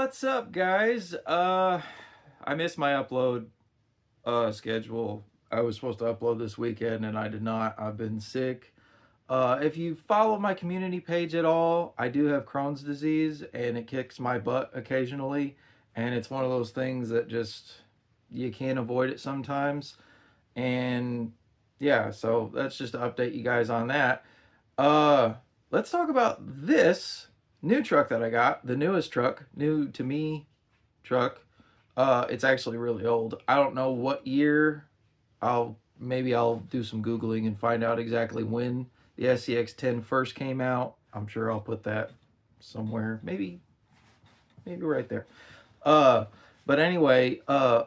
What's up, guys? I missed my upload schedule. I was supposed to upload this weekend and I did not. I've been sick. If you follow my community page at all, I do have Crohn's disease and it kicks my butt occasionally, and it's one of those things that just you can't avoid it sometimes. And yeah, so that's just to update you guys on that. Let's talk about this new truck that I got, the newest truck, new to me truck. It's actually really old. I don't know what year. I'll do some Googling and find out exactly when the SCX10 first came out. I'm sure I'll put that somewhere, maybe right there. But anyway,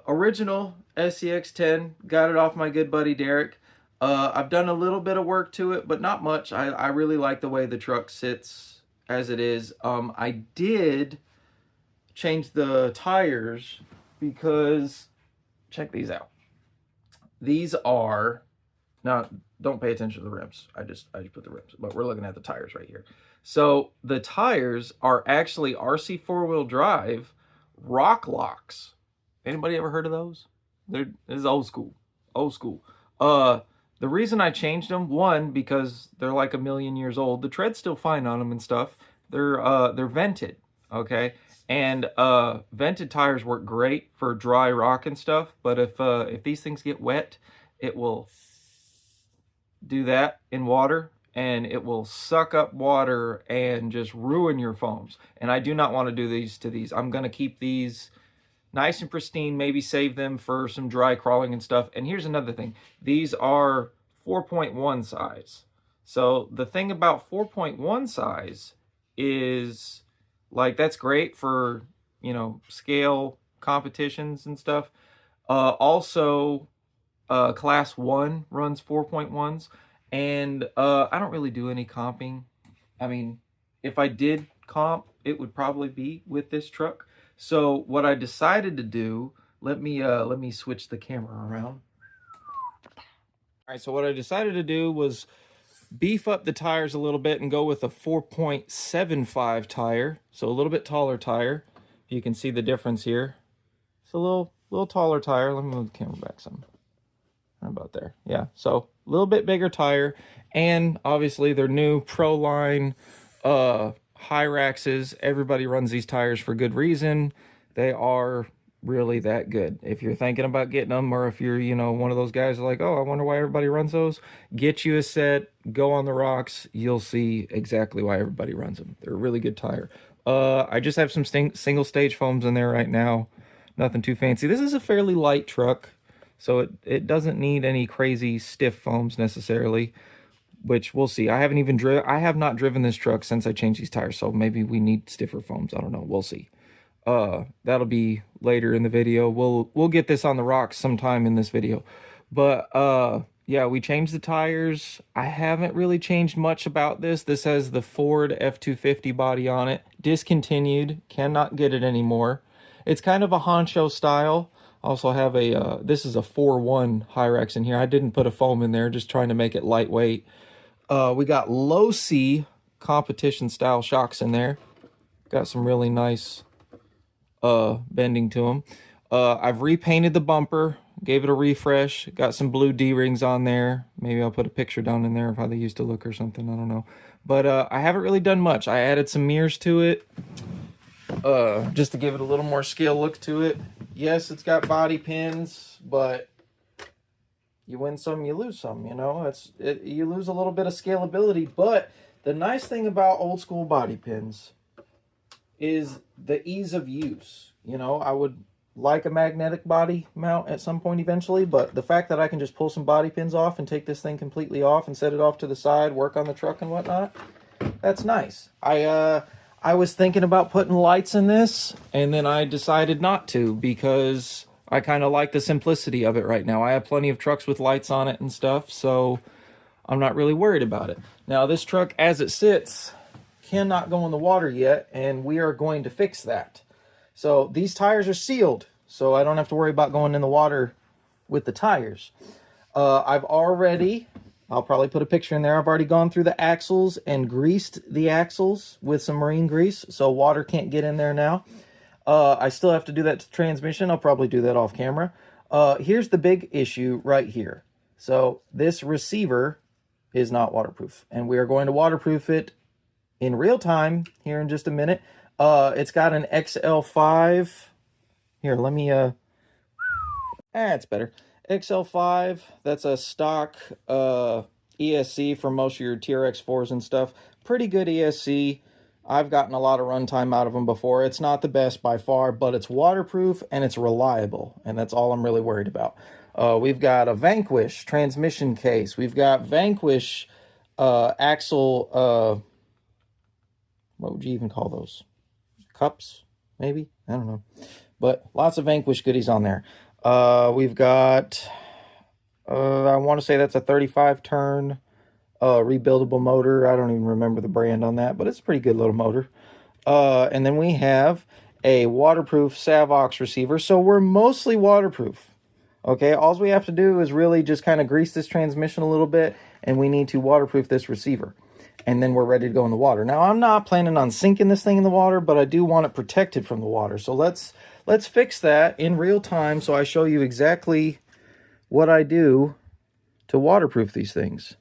original SCX10, got it off my good buddy Derek. I've done a little bit of work to it, but not much. I really like the way the truck sits as it is. I did change the tires because, check these out. These are, now don't pay attention to the rims. I just put the rims, but we're looking at the tires right here. So the tires are actually RC four-wheel drive Rock-Loks. Anybody ever heard of those? This is old school. Old school. The reason I changed them, one, because they're like a million years old. The tread's still fine on them and stuff. They're vented, okay? And vented tires work great for dry rock and stuff, but if these things get wet, it will do that in water, and it will suck up water and just ruin your foams. And I do not want to do these to these. I'm going to keep these nice and pristine, maybe save them for some dry crawling and stuff. And here's another thing. These are 4.1 size. So the thing about 4.1 size is, like, that's great for, you know, scale competitions and stuff. Also, Class 1 runs 4.1s. And I don't really do any comping. I mean, if I did comp, it would probably be with this truck. So what I decided to do, let me switch the camera around. All right, so what I decided to do was beef up the tires a little bit and go with a 4.75 tire, so a little bit taller tire. You can see the difference here. It's a little taller tire. Let me move the camera back some. How about there? Yeah, so a little bit bigger tire, and obviously they're new Proline Hyraxes. Everybody runs these tires for good reason. They are really that good. If you're thinking about getting them, or if you're, you know, one of those guys like, oh, I wonder why everybody runs those, get you a set, go on the rocks. You'll see exactly why everybody runs them. They're a really good tire. I just have some single stage foams in there right now. Nothing too fancy. This is a fairly light truck, so it doesn't need any crazy stiff foams necessarily, which we'll see. I have not driven this truck since I changed these tires, so maybe we need stiffer foams. I don't know. We'll see. That'll be later in the video. We'll get this on the rocks sometime in this video. But yeah, we changed the tires. I haven't really changed much about this. This has the Ford F-250 body on it. Discontinued. Cannot get it anymore. It's kind of a honcho style. Also have a this is a 4.1 Hyrax in here. I didn't put a foam in there, just trying to make it lightweight. We got low C competition style shocks in there. Got some really nice bending to them. I've repainted the bumper, gave it a refresh, got some blue D-rings on there. Maybe I'll put a picture down in there of how they used to look or something, I don't know. But I haven't really done much. I added some mirrors to it, just to give it a little more scale look to it. Yes, it's got body pins, but you win some, you lose some, you know. You lose a little bit of scalability, but the nice thing about old school body pins is the ease of use. You know, I would like a magnetic body mount at some point eventually, but the fact that I can just pull some body pins off and take this thing completely off and set it off to the side, work on the truck and whatnot, that's nice. I was thinking about putting lights in this, and then I decided not to because I kind of like the simplicity of it right now. I have plenty of trucks with lights on it and stuff, so I'm not really worried about it. Now, this truck, as it sits, cannot go in the water yet, and we are going to fix that. So these tires are sealed, so I don't have to worry about going in the water with the tires. I'll probably put a picture in there. I've already gone through the axles and greased the axles with some marine grease, so water can't get in there now. I still have to do that to transmission. I'll probably do that off camera. Here's the big issue right here. So this receiver is not waterproof, and we are going to waterproof it in real time here in just a minute. It's got an XL5. Here, let me, it's better. XL5, that's a stock ESC for most of your TRX4s and stuff. Pretty good ESC. I've gotten a lot of runtime out of them before. It's not the best by far, but it's waterproof and it's reliable, and that's all I'm really worried about. We've got a Vanquish transmission case. We've got Vanquish axle, what would you even call those? Cups, maybe? I don't know. But lots of Vanquish goodies on there. We've got, I want to say that's a 35 turn rebuildable motor. I don't even remember the brand on that, but it's a pretty good little motor. And then we have a waterproof Savox receiver. So we're mostly waterproof. Okay, all we have to do is really just kind of grease this transmission a little bit, and we need to waterproof this receiver. And then we're ready to go in the water. Now, I'm not planning on sinking this thing in the water, but I do want it protected from the water. So let's fix that in real time so I show you exactly what I do to waterproof these things.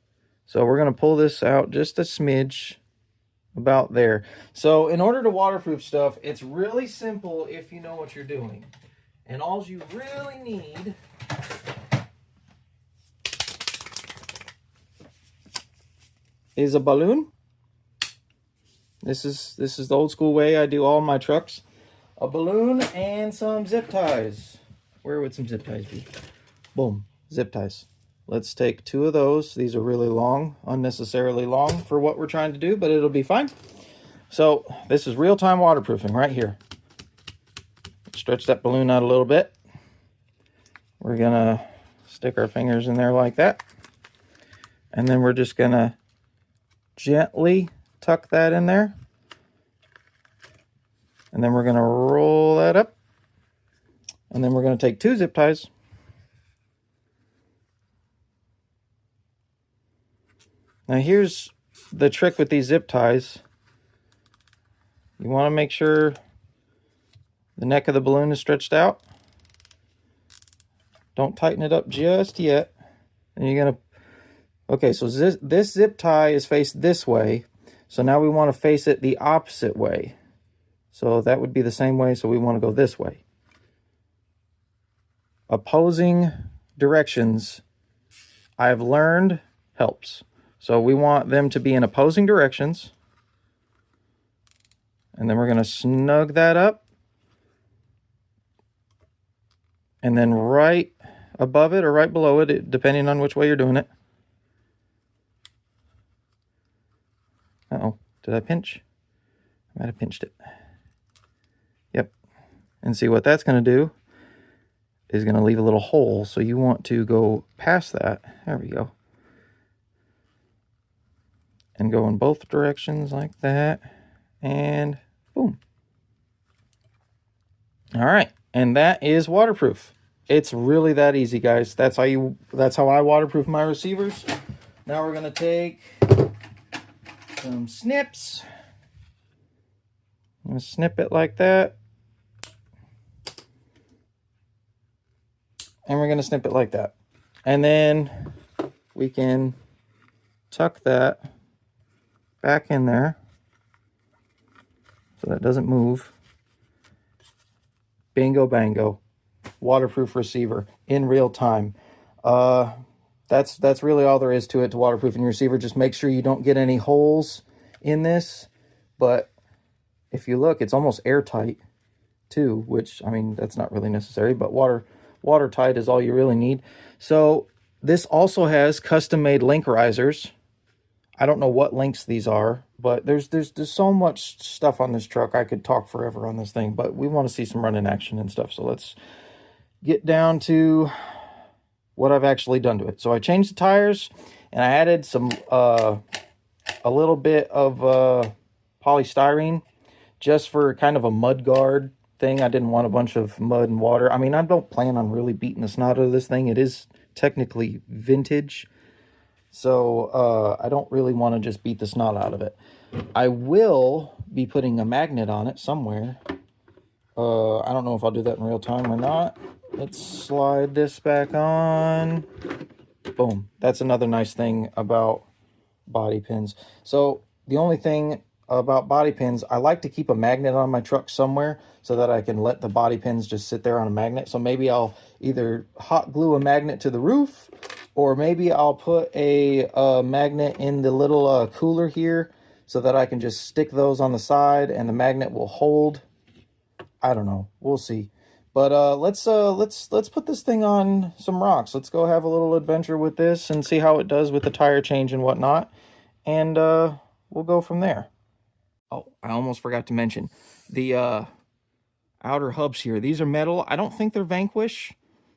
So we're going to pull this out just a smidge about there. So in order to waterproof stuff, it's really simple if you know what you're doing. And all you really need is a balloon. This is the old school way I do all my trucks. A balloon and some zip ties. Where would some zip ties be? Boom, zip ties. Let's take 2 of those. These are really long, unnecessarily long for what we're trying to do, but it'll be fine. So this is real-time waterproofing right here. Stretch that balloon out a little bit. We're gonna stick our fingers in there like that. And then we're just gonna gently tuck that in there. And then we're gonna roll that up. And then we're gonna take 2 zip ties. Now here's the trick with these zip ties. You want to make sure the neck of the balloon is stretched out. Don't tighten it up just yet. And you're going to... Okay, so this zip tie is faced this way. So now we want to face it the opposite way. So that would be the same way, so we want to go this way. Opposing directions, I've learned, helps. So we want them to be in opposing directions. And then we're going to snug that up. And then right above it or right below it, depending on which way you're doing it. Uh-oh, did I pinch? I might have pinched it. Yep. And see what that's going to do is going to leave a little hole. So you want to go past that. There we go. And go in both directions like that. And boom. All right. And that is waterproof. It's really that easy, guys. That's how I waterproof my receivers. Now we're going to take some snips. I'm going to snip it like that. And we're going to snip it like that. And then we can tuck that back in there so that doesn't move. Bingo bango. Waterproof receiver in real time. That's really all there is to it, to waterproofing your receiver. Just make sure you don't get any holes in this. But if you look, it's almost airtight too, which, I mean, that's not really necessary, but watertight is all you really need. So this also has custom-made link risers. I don't know what links these are, but there's so much stuff on this truck. I could talk forever on this thing, but we want to see some running action and stuff. So let's get down to what I've actually done to it. So I changed the tires and I added some a little bit of polystyrene just for kind of a mud guard thing. I didn't want a bunch of mud and water. I mean, I don't plan on really beating the snot out of this thing. It is technically vintage. So I don't really want to just beat the snot out of it. I will be putting a magnet on it somewhere. I don't know if I'll do that in real time or not. Let's slide this back on. Boom. That's another nice thing about body pins. So the only thing about body pins, I like to keep a magnet on my truck somewhere so that I can let the body pins just sit there on a magnet. So maybe I'll either hot glue a magnet to the roof, or maybe I'll put a magnet in the little cooler here so that I can just stick those on the side and the magnet will hold. I don't know. We'll see. But let's put this thing on some rocks. Let's go have a little adventure with this and see how it does with the tire change and whatnot. And we'll go from there. Oh, I almost forgot to mention the outer hubs here. These are metal. I don't think they're Vanquish.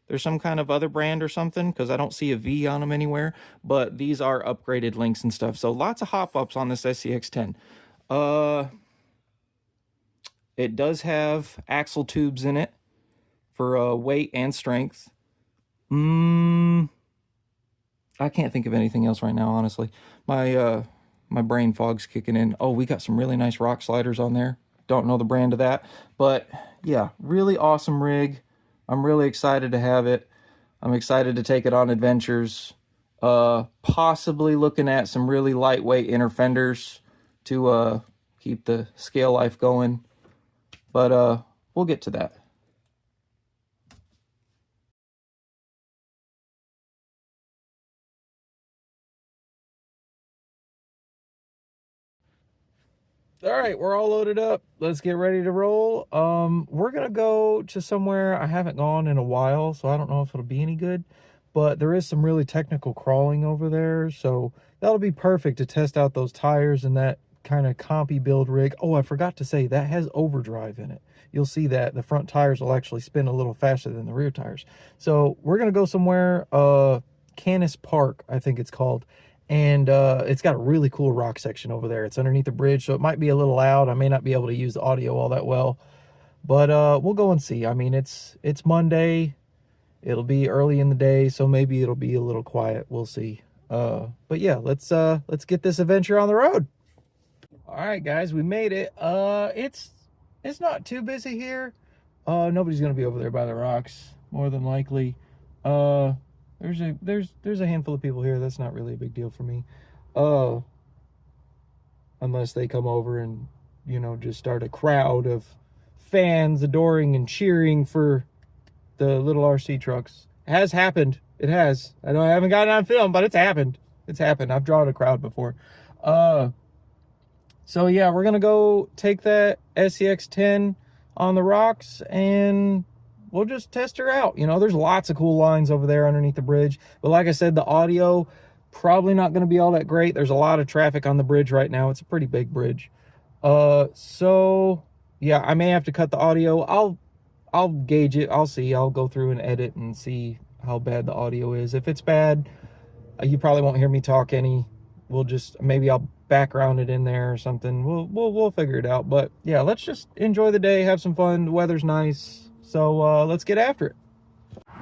They're some kind of other brand or something, because I don't see a V on them anywhere. But these are upgraded links and stuff. So lots of hop-ups on this SCX-10. It does have axle tubes in it for weight and strength. I can't think of anything else right now, honestly. My brain fog's kicking in. Oh, we got some really nice rock sliders on there. Don't know the brand of that. But yeah, really awesome rig. I'm really excited to have it. I'm excited to take it on adventures. Possibly looking at some really lightweight inner fenders to keep the scale life going. But we'll get to that. All right, we're all loaded up. Let's get ready to roll. We're gonna go to somewhere I haven't gone in a while, so I don't know if it'll be any good, but there is some really technical crawling over there, so that'll be perfect to test out those tires and that kind of compy build rig. Oh, I forgot to say, that has overdrive in it. You'll see that the front tires will actually spin a little faster than the rear tires. So we're gonna go somewhere, Canis Park, I think it's called. And it's got a really cool rock section over there. It's underneath the bridge, so it might be a little loud. I may not be able to use the audio all that well, but we'll go and see. I mean, it's Monday. It'll be early in the day, so maybe it'll be a little quiet. We'll see. But yeah, let's get this adventure on the road. All right, guys, we made it. It's not too busy here. Nobody's gonna be over there by the rocks, more than likely. There's a handful of people here. That's not really a big deal for me. Unless they come over and, you know, just start a crowd of fans adoring and cheering for the little RC trucks. It has happened. It has. I know I haven't gotten on film, but it's happened. It's happened. I've drawn a crowd before. So yeah, we're gonna go take that SCX-10 on the rocks and we'll just test her out. You know, there's lots of cool lines over there underneath the bridge. But like I said, the audio, probably not going to be all that great. There's a lot of traffic on the bridge right now. It's a pretty big bridge. So, yeah, I may have to cut the audio. I'll gauge it. I'll see. I'll go through and edit and see how bad the audio is. If it's bad, you probably won't hear me talk any. We'll just, maybe I'll background it in there or something. We'll figure it out. But, yeah, let's just enjoy the day, have some fun. The weather's nice. So let's get after it.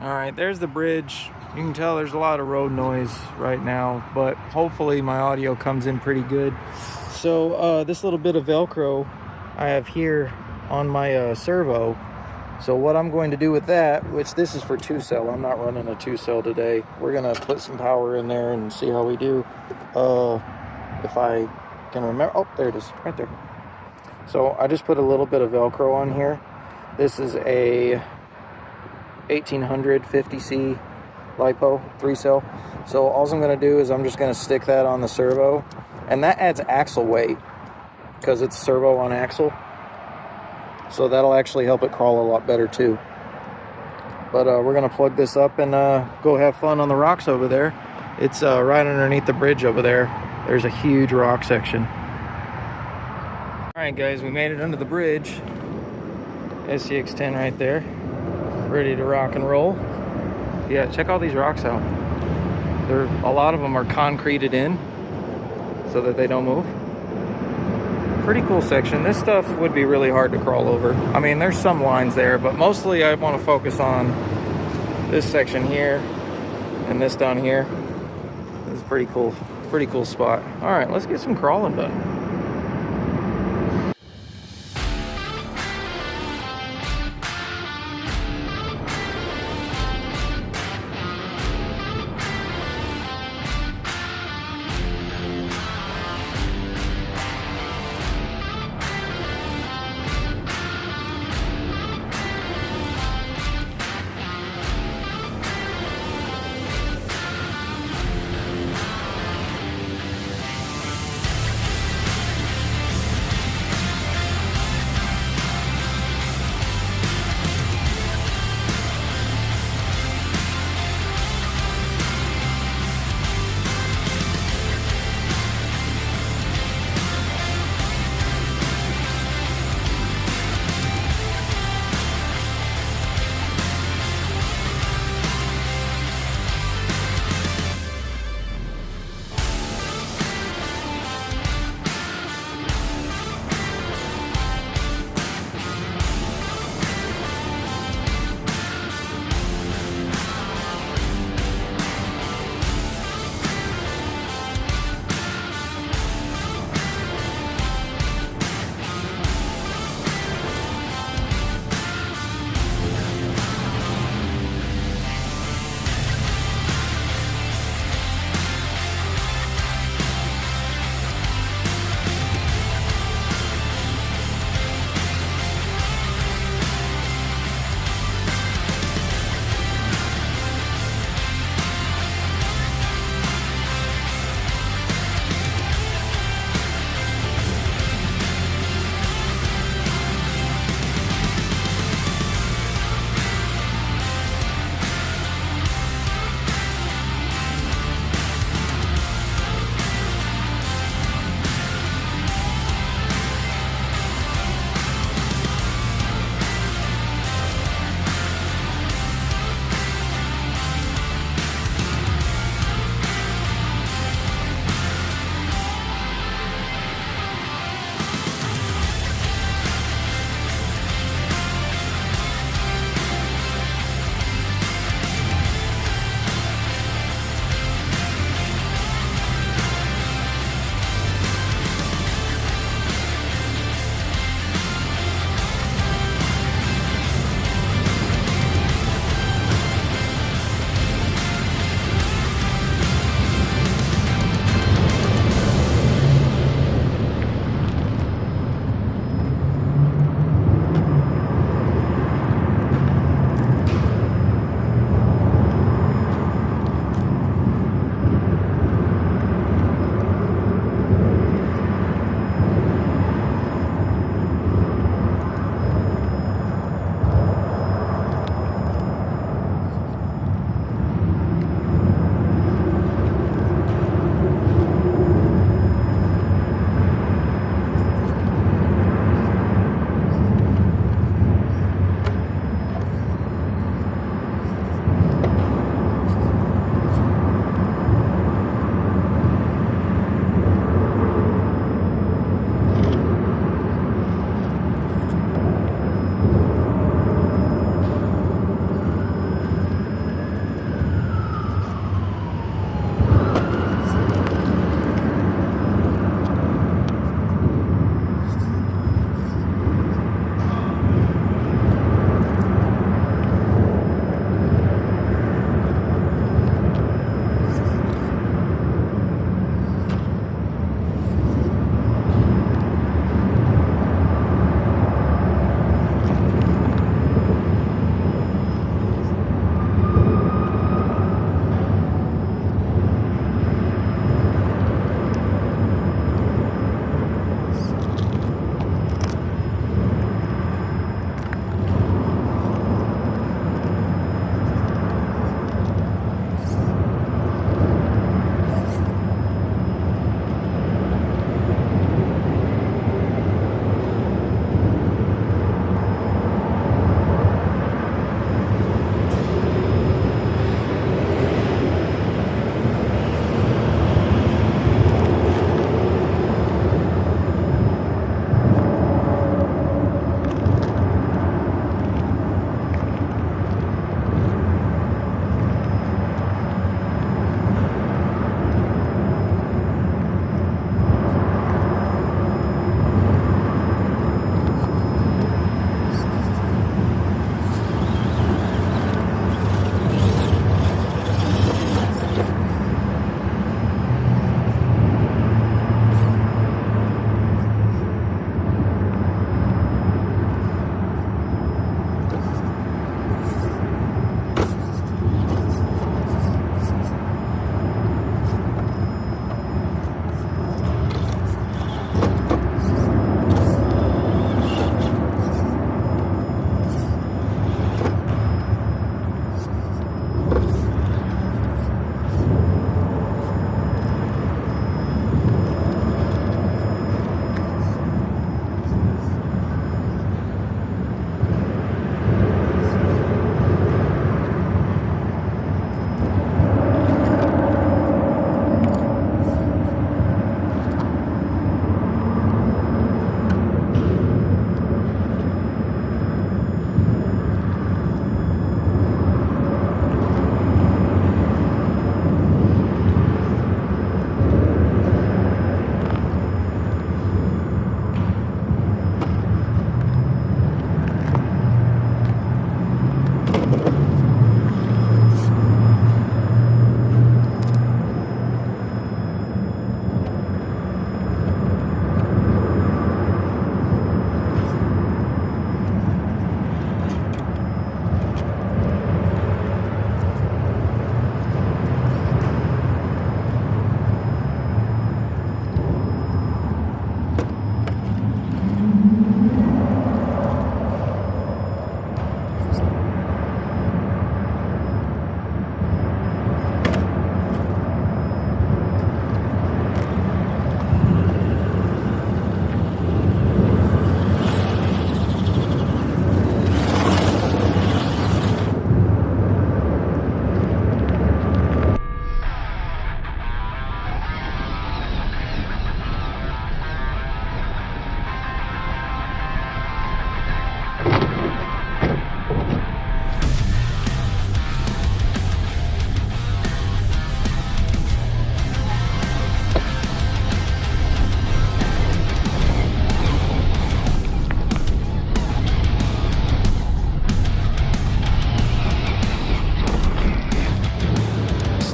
All right, there's the bridge. You can tell there's a lot of road noise right now, but hopefully my audio comes in pretty good. So this little bit of Velcro I have here on my servo. So what I'm going to do with that, which this is for 2-cell. I'm not running a 2-cell today. We're gonna put some power in there and see how we do. If I can remember, oh, there it is, right there. So I just put a little bit of Velcro on here. This is a 1800 50C LiPo 3-cell. So all I'm going to do is I'm just going to stick that on the servo. And that adds axle weight because it's servo on axle. So that'll actually help it crawl a lot better too. But we're going to plug this up and go have fun on the rocks over there. It's right underneath the bridge over there. There's a huge rock section. All right, guys, we made it under the bridge. SCX-10 right there, ready to rock and roll. Yeah, check all these rocks out. A lot of them are concreted in so that they don't move. Pretty cool section. This stuff would be really hard to crawl over. I mean, there's some lines there, but mostly I want to focus on this section here and this down here. This is pretty cool spot. All right, let's get some crawling done.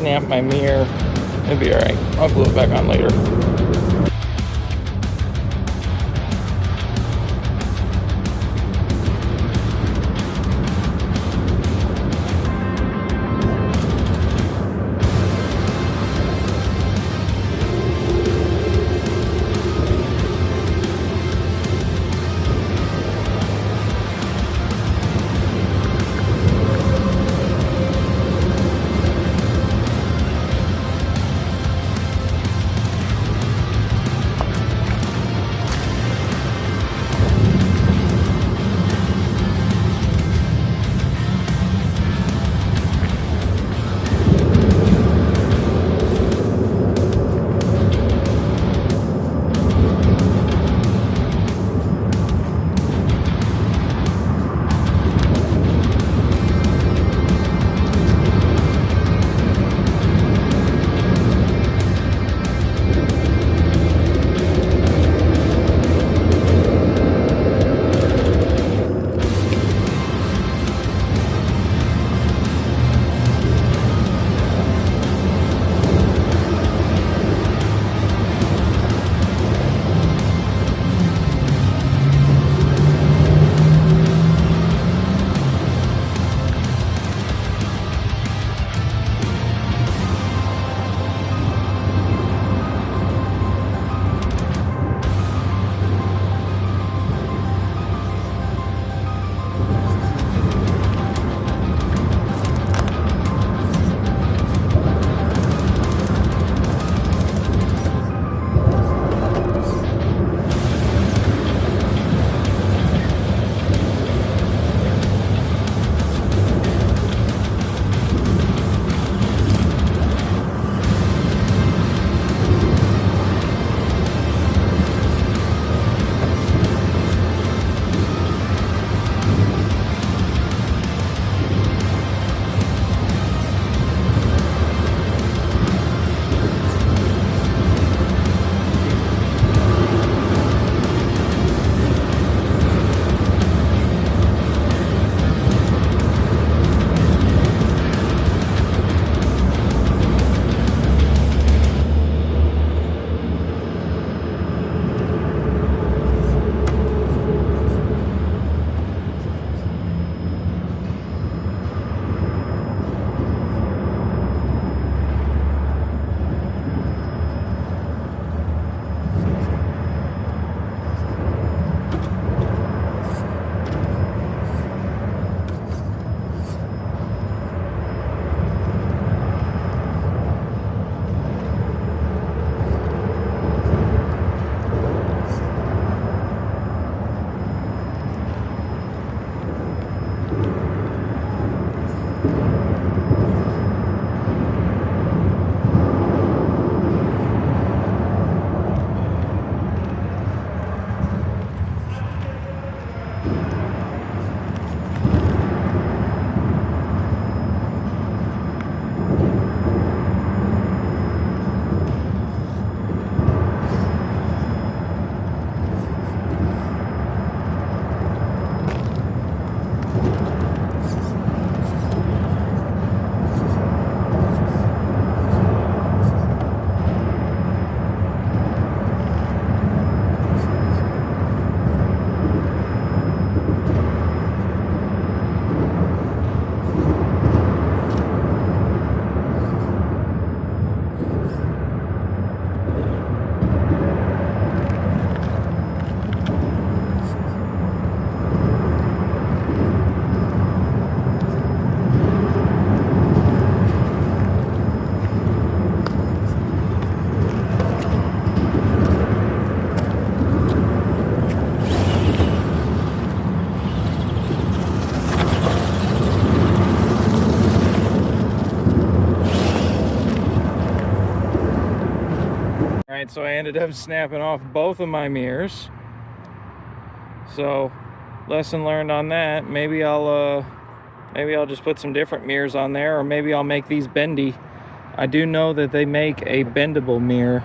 snap my mirror. It'll be alright. I'll glue it back on later. So I ended up snapping off both of my mirrors. So lesson learned on that. Maybe I'll just put some different mirrors on there, or maybe I'll make these bendy. I do know that they make a bendable mirror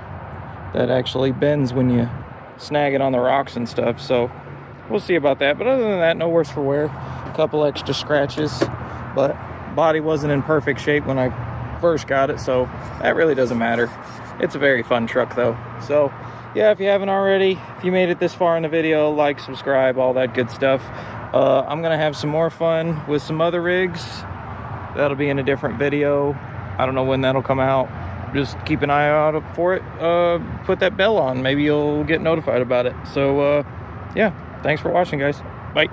that actually bends when you snag it on the rocks and stuff. So we'll see about that. But other than that, no worse for wear. A couple extra scratches, but body wasn't in perfect shape when I first got it, so that really doesn't matter. It's a very fun truck though. So yeah, if you haven't already, if you made it this far in the video, like, subscribe, all that good stuff. I'm gonna have some more fun with some other rigs. That'll be in a different video. I don't know when that'll come out. Just keep an eye out for it. Put that bell on, maybe you'll get notified about it. So yeah, thanks for watching, guys. Bye.